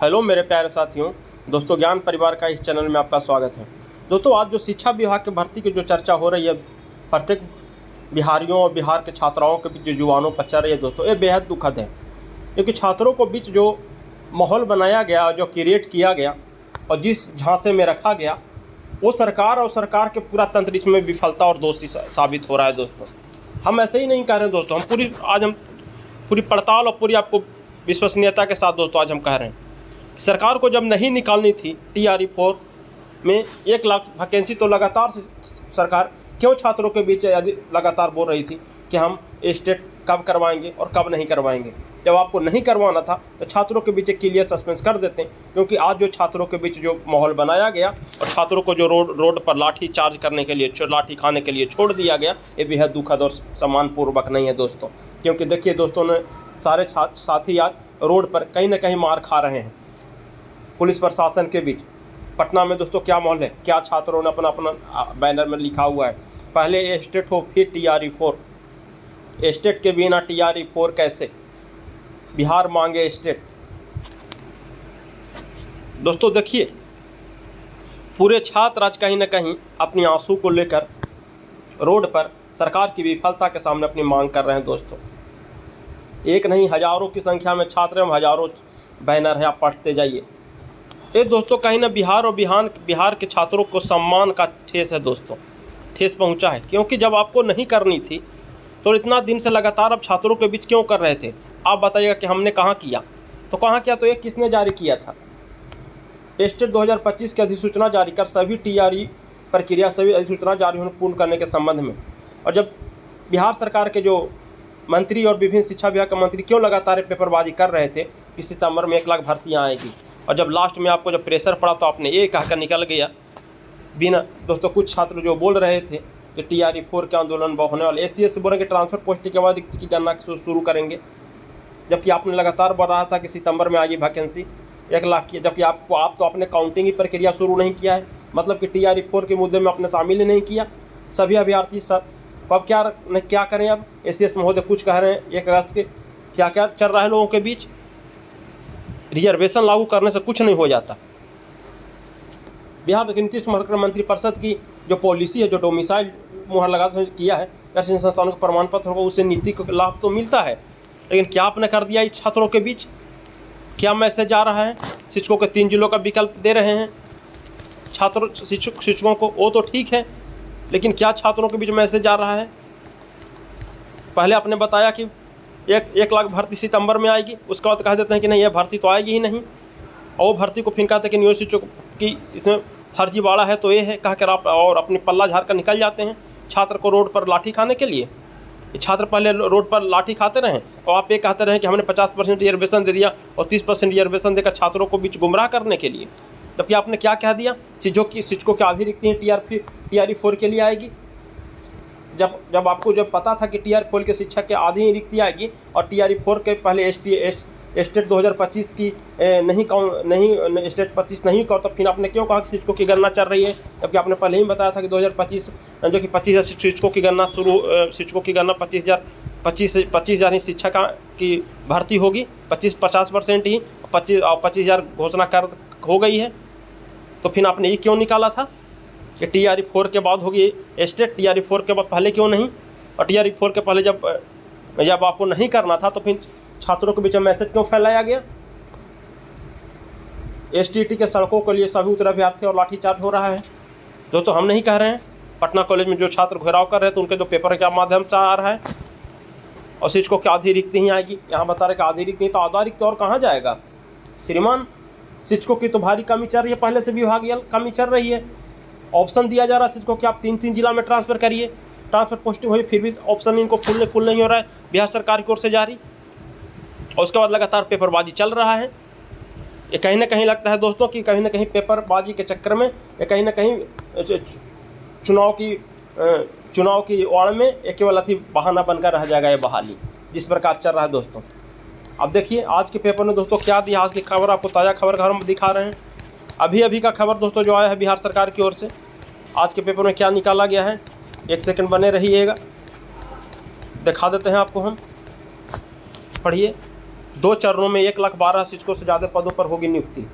Hello मेरे प्यारे साथियों, दोस्तों ज्ञान परिवार का इस चैनल में आपका स्वागत है। दोस्तों आज जो शिक्षा विभाग के भर्ती की जो चर्चा हो रही है, प्रत्येक बिहारियों और बिहार के छात्राओं के बीच जो युवाओं पर चल रही है दोस्तों, ये बेहद दुखद है। क्योंकि छात्रों को बीच जो माहौल बनाया गया, जो क्रिएट किया गया और जिस झांसे में रखा गया, वो सरकार और सरकार के पूरा तंत्र इसमें विफलता और दोषी साबित हो रहा है। दोस्तों हम ऐसे ही नहीं कह रहे हैं दोस्तों, हम पूरी पड़ताल और पूरी आपको विश्वसनीयता के साथ दोस्तों आज हम कह रहे हैं, सरकार को जब नहीं निकालनी थी TRE-4 में 1 लाख वैकेंसी, तो लगातार सरकार क्यों छात्रों के बीच लगातार बोल रही थी कि हम स्टेट कब करवाएंगे और कब नहीं करवाएंगे। जब आपको नहीं करवाना था तो छात्रों के बीच क्लियर सस्पेंस कर देते हैं। क्योंकि आज जो छात्रों के बीच जो माहौल बनाया गया और छात्रों को जो रोड पर लाठी चार्ज करने के लिए, लाठी खाने के लिए छोड़ दिया गया, ये बेहद दुखद और सम्मानपूर्वक नहीं है दोस्तों। क्योंकि देखिए दोस्तों, ने सारे साथी आज रोड पर कहीं ना कहीं मार खा रहे हैं पुलिस प्रशासन के बीच। पटना में दोस्तों क्या माहौल है, क्या छात्रों ने अपना अपना बैनर में लिखा हुआ है, पहले स्टेट हो फिर TRE-4, स्टेट के बिना TRE-4 कैसे, बिहार मांगे स्टेट। दोस्तों देखिए, पूरे छात्र आज कहीं ना कहीं अपनी आंसू को लेकर रोड पर सरकार की विफलता के सामने अपनी मांग कर रहे हैं दोस्तों। एक नहीं, हजारों की संख्या में छात्र एवं हजारों बैनर है, आप पढ़ते जाइए। ये दोस्तों कहीं ना बिहार के छात्रों को सम्मान का ठेस है दोस्तों, ठेस पहुंचा है। क्योंकि जब आपको नहीं करनी थी तो इतना दिन से लगातार आप छात्रों के बीच क्यों कर रहे थे? आप बताइएगा कि हमने कहाँ किया, तो कहाँ किया? तो ये किसने जारी किया था? स्टेट 2025 की अधिसूचना जारी कर सभी TRE प्रक्रिया, सभी अधिसूचना जारी होने पूर्ण करने के संबंध में। और जब बिहार सरकार के जो मंत्री और विभिन्न शिक्षा विभाग के मंत्री क्यों लगातार पेपरबाजी कर रहे थे कि सितंबर में 1 लाख भर्तियाँ आएगी, और जब लास्ट में आपको जब प्रेशर पड़ा तो आपने ये कहकर निकल गया बिना। दोस्तों कुछ छात्र जो बोल रहे थे कि TRE-4 के आंदोलन होने वाले, SC बोले कि ट्रांसफर पोस्टिंग के बाद रिक्ति की गणना शुरू करेंगे, जबकि आपने लगातार बोल रहा था कि सितंबर में आएगी वैकेंसी 1 लाख की, जबकि आप तो आपने काउंटिंग की प्रक्रिया शुरू नहीं किया है। मतलब कि TRE-4 के मुद्दे में आपने शामिल ही नहीं किया सभी अभ्यर्थी सर। अब क्या करें? अब SCS महोदय कुछ कह रहे हैं 1 अगस्त के, क्या क्या चल रहा है लोगों के बीच। रिजर्वेशन लागू करने से कुछ नहीं हो जाता। बिहार नीति मंत्री परिषद की जो पॉलिसी है, जो डोमिसाइल मुहर लगा किया है, ऐसे संस्थानों के प्रमाण पत्र होगा, उससे नीति को लाभ तो मिलता है, लेकिन क्या आपने कर दिया इस छात्रों के बीच? क्या मैसेज जा रहा है? शिक्षकों के 3 जिलों का विकल्प दे रहे हैं शिक्षकों को, वो तो ठीक है, लेकिन क्या छात्रों के बीच मैसेज जा रहा है? पहले आपने बताया कि 1 लाख भर्ती सितंबर में आएगी, उसके बाद कह देते हैं कि नहीं, यह भर्ती तो आएगी ही नहीं, और वो भर्ती को फिर कहते हैं कि यूनिवर्सिटी की इसमें फर्जीवाड़ा है, तो ये है कहकर आप और अपनी पल्ला झाड़ कर निकल जाते हैं छात्र को रोड पर लाठी खाने के लिए। ये छात्र पहले रोड पर लाठी खाते रहें और आप ये कहते रहें कि हमने 50% रिजर्वेशन दे दिया और 30% रिजर्वेशन देकर छात्रों को बीच गुमराह करने के लिए। जबकि आपने क्या कह दिया, शिक्षकों की आधी रिक्ति TRE-4 के लिए आएगी। जब आपको जब पता था कि TRE-4 के शिक्षक के आधी ही रिक्ति आएगी और TRE-4 के पहले स्टेट 2025 की नहीं स्टेट 25 नहीं कर, तो फिर आपने क्यों कहा कि शिक्षकों की गणना चल रही है? जबकि आपने पहले ही बताया था कि 2025 जो कि 25,000 शिक्षकों की गणना शिक्षकों की गणना 25,000 ही शिक्षक की भर्ती होगी, 50% ही, 25,000 घोषणा कर हो गई है। तो फिर आपने ये क्यों निकाला था कि TRE-4 के बाद होगी स्टेट, TRE-4 के बाद पहले क्यों नहीं? और TRE-4 के पहले जब आपको नहीं करना था तो फिर छात्रों के बीच में मैसेज क्यों फैलाया गया? STT के सड़कों के लिए सभी उत्तराभियार्थी और लाठीचार्ज हो रहा है। दोस्तों हम नहीं कह रहे हैं, पटना कॉलेज में जो छात्र घेराव कर रहे थे उनके जो पेपर के माध्यम से आ रहा है, और शिक्षकों की आधी रिक्ति ही आएगी। यहाँ बता रहे कि आधी रिक्ति, तो आधा रिक्ति और कहाँ जाएगा श्रीमान? शिक्षकों की तो भारी कमी चल रही है, पहले से विभागीय कमी चल रही है। ऑप्शन दिया जा रहा है शिक्षकों की, आप 3 जिला में ट्रांसफ़र करिए, ट्रांसफ़र पोस्टिंग हुई, फिर भी ऑप्शन इनको फुल नहीं हो रहा है बिहार सरकार की ओर से जारी। और उसके बाद लगातार पेपरबाजी चल रहा है। ये कहीं ना कहीं लगता है दोस्तों कि कहीं ना कहीं पेपरबाजी के चक्कर में, ये कहीं ना कहीं चुनाव की ओर में एक केवल बहाना बनकर रह जाएगा ये बहाली, जिस प्रकार चल रहा है दोस्तों। अब देखिए आज के पेपर में दोस्तों क्या दिया, आज की खबर आपको ताज़ा खबर का हम दिखा रहे हैं। अभी का खबर दोस्तों जो आया है बिहार सरकार की ओर से, आज के पेपर में क्या निकाला गया है, 1 सेकंड बने रहिएगा, दिखा देते हैं आपको हम, पढ़िए। 2 चरणों में 1,12,000 शिक्षकों से ज़्यादा पदों पर होगी नियुक्ति।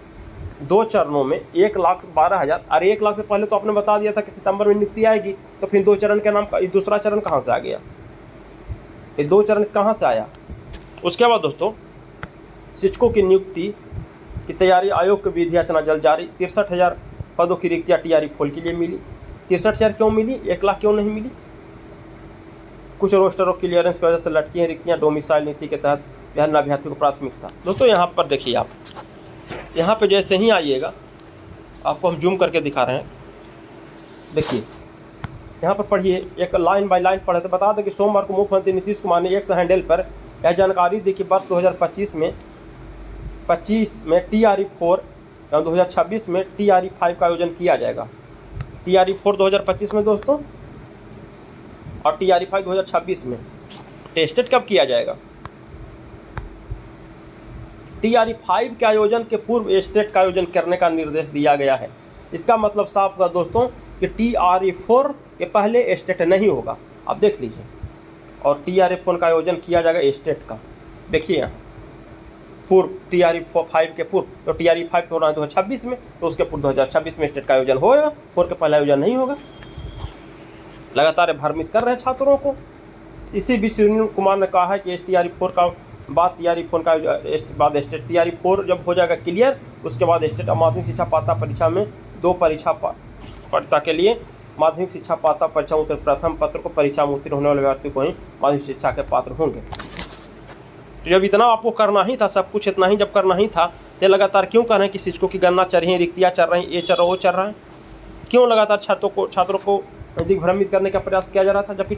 2 चरणों में 1,12,000। अरे 1 लाख से पहले तो आपने बता दिया था कि सितंबर में नियुक्ति आएगी, तो फिर 2 चरण के नाम का दूसरा चरण कहाँ से आ गया? ये 2 चरण कहाँ से आया? उसके बाद दोस्तों शिक्षकों की नियुक्ति की तैयारी, आयोग की विधि याचना जल्द जारी। 63,000 पदों की रिक्तियाँ टीआरई फोल के लिए मिली। 63,000 क्यों मिली? 1 लाख क्यों नहीं मिली? कुछ रोस्टर और क्लियरेंस की वजह से लटकी हैं रिक्तियाँ। डोमिसाइल नीति के तहत बिहार अभ्यर्थियों को प्राथमिकता। दोस्तों यहाँ पर देखिए, आप यहाँ पे जैसे ही आइएगा, आपको हम जूम करके दिखा रहे हैं। देखिए यहाँ पर पढ़िए, एक लाइन बाय लाइन पढ़े तो बता दें कि सोमवार को मुख्यमंत्री नीतीश कुमार ने एक्स हैंडल पर यह जानकारी दी कि वर्ष 2025 में टीआरई 4 या 2026 में टीआरई 5 का आयोजन किया जाएगा। टीआरई 4 2025 में दोस्तों और टीआरई 5 2026 में। टेस्टेड कब किया जाएगा? टीआरई 5 के आयोजन के पूर्व स्टेट का आयोजन करने का निर्देश दिया गया है। इसका मतलब साफ हुआ दोस्तों कि टीआरई 4 के पहले स्टेट नहीं होगा। आप देख लीजिए, और टीआरई 4 का आयोजन किया जाएगा स्टेट का। देखिए यहाँ पूर्व टीआरई 5 के पूर्व, तो टीआरई 5 तो 2026 में, तो उसके पूर्व 2026 में स्टेट का आयोजन होगा। 4 के पहले आयोजन नहीं होगा। लगातार भ्रमित कर रहे हैं छात्रों को। इसी बीच सुनील कुमार ने कहा है कि टीआरई 4 का बाद टीआरई 4 का बाद स्टेट टीआरई 4 जब हो जाएगा क्लियर, उसके बाद स्टेट माध्यमिक शिक्षा पात्रता परीक्षा में 2 परीक्षा पात्रता के लिए माध्यमिक शिक्षा पात्रता परीक्षा उत्तीर्ण प्रथम पत्र को परीक्षा में उत्तीर्ण होने वाले अभ्यर्थी को ही माध्यमिक शिक्षा के पात्र होंगे। तो जब इतना आपको करना ही था, सब कुछ इतना ही जब करना ही था, तो लगातार क्यों कर रहे हैं कि शिक्षकों की गणना चल रही है, रिक्तियाँ चल रही हैं, ये चल रहा वो चल रहा है? क्यों लगातार छात्रों को दिग्भ्रमित करने का प्रयास किया जा रहा था, जबकि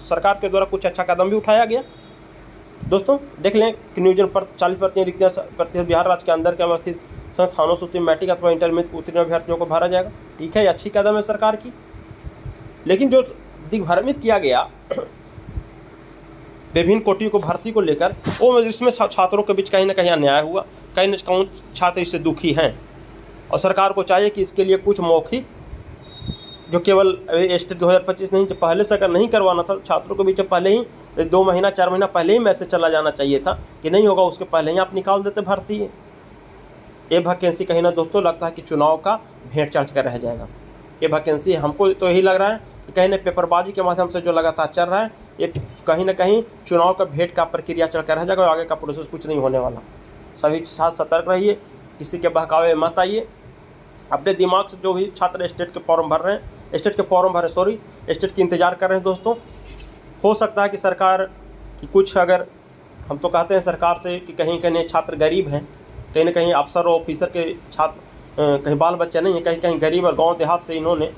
सरकार के द्वारा कुछ अच्छा कदम भी उठाया गया? दोस्तों देख लें कि नियोजन पर 40% रिक्तियाँ बिहार राज्य के अंदर के अवस्थित संस्थानों से उत्तीर्ण मैट्रिक अथवा इंटरमीडिएट उत्तीर्ण अभ्यर्थियों को भरा जाएगा। ठीक है, ये अच्छी कदम है सरकार की। लेकिन जो दिग्भ्रमित किया गया विभिन्न कोटियों को भर्ती को लेकर, वो इसमें छात्रों के बीच कहीं ना कहीं अन्याय हुआ। कहीं न कहीं छात्र इससे दुखी हैं, और सरकार को चाहिए कि इसके लिए कुछ मौखिक, जो केवल स्टेट 2025 नहीं, जो पहले से अगर नहीं करवाना था छात्रों के बीच, पहले ही 2 महीना 4 महीना पहले ही मैसेज चला जाना चाहिए था कि नहीं होगा, उसके पहले ही आप निकाल देते भर्ती। ये वैकेंसी कहीं ना दोस्तों लगता है कि चुनाव का भेंट चढ़ कर रह जाएगा। ये वैकेंसी हमको तो यही लग रहा है कि कहीं ना पेपरबाजी के माध्यम से जो लगातार चल रहा है, ये कहीं ना कहीं चुनाव का भेंट का प्रक्रिया चल कर रह जाएगा, और आगे का प्रोसेस कुछ नहीं होने वाला। सभी साथ सतर्क रहिए, किसी के बहकावे मत आइए। अपने दिमाग से जो भी छात्र स्टेट के फॉर्म भर रहे हैं, स्टेट की इंतज़ार कर रहे हैं दोस्तों, हो सकता है कि सरकार की कुछ, अगर हम तो कहते हैं सरकार से कि कहीं कहीं छात्र गरीब हैं, कहीं ना कहीं अफसर और ऑफिसर के छात्र कहीं बाल बच्चे नहीं हैं, कहीं कहीं गरीब और गांव देहात से इन्होंने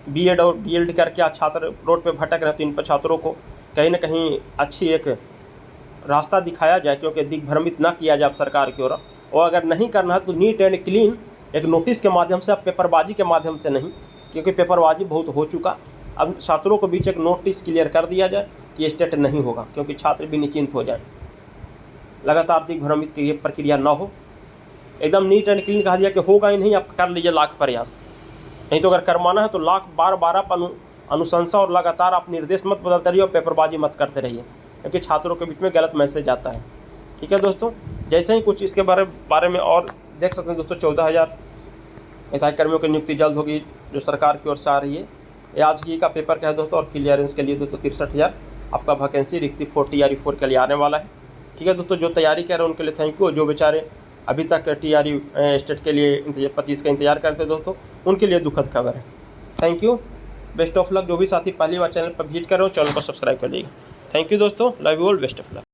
बीएड और डीएलडी करके आज छात्र रोड पे भटक रहे हैं। तो इन पर छात्रों को कहीं ना कहीं अच्छी एक रास्ता दिखाया जाए, क्योंकि दिग्भ्रमित ना किया जाए सरकार की ओर। और अगर नहीं करना है तो नीट एंड क्लीन एक नोटिस के माध्यम से, अब पेपरबाजी के माध्यम से नहीं, क्योंकि पेपरबाजी बहुत हो चुका। अब छात्रों को बीच एक नोटिस क्लियर कर दिया जाए कि स्टेट नहीं होगा, क्योंकि छात्र भी निश्चिंत हो जाए, लगातार दिग्भ्रमित की ये प्रक्रिया ना हो। एकदम नीट एंड क्लीन कहा दिया कि होगा ही नहीं, आप कर लीजिए लाख प्रयास। नहीं तो अगर करवाना है तो लाख बार आप अनुशंसा और लगातार आप निर्देश मत बदलते रहिए और पेपरबाजी मत करते रहिए, क्योंकि छात्रों के बीच में गलत मैसेज आता है। ठीक है दोस्तों, जैसे ही कुछ इसके बारे में और देख सकते हैं दोस्तों, 14,000 सहायक कर्मियों की नियुक्ति जल्द होगी, जो सरकार की ओर से आ रही है। ये आज की का पेपर का है दोस्तों, और क्लियरेंस के लिए दोस्तों 63,000 आपका वैकेंसी रिक्ति 4 टीआरई 4 के लिए आने वाला है। ठीक है दोस्तों, जो तैयारी कर रहे हैं उनके लिए थैंक यू। जो बेचारे अभी तक टीआरई स्टेट के लिए 25 का इंतजार करते दोस्तों, उनके लिए दुखद खबर है। Thank you, best of luck. जो भी साथी पहली बार चैनल पर विजिट कर रहे हो, चैनल को सब्सक्राइब कर लीजिएगा। थैंक यू दोस्तों, love you all, best of luck.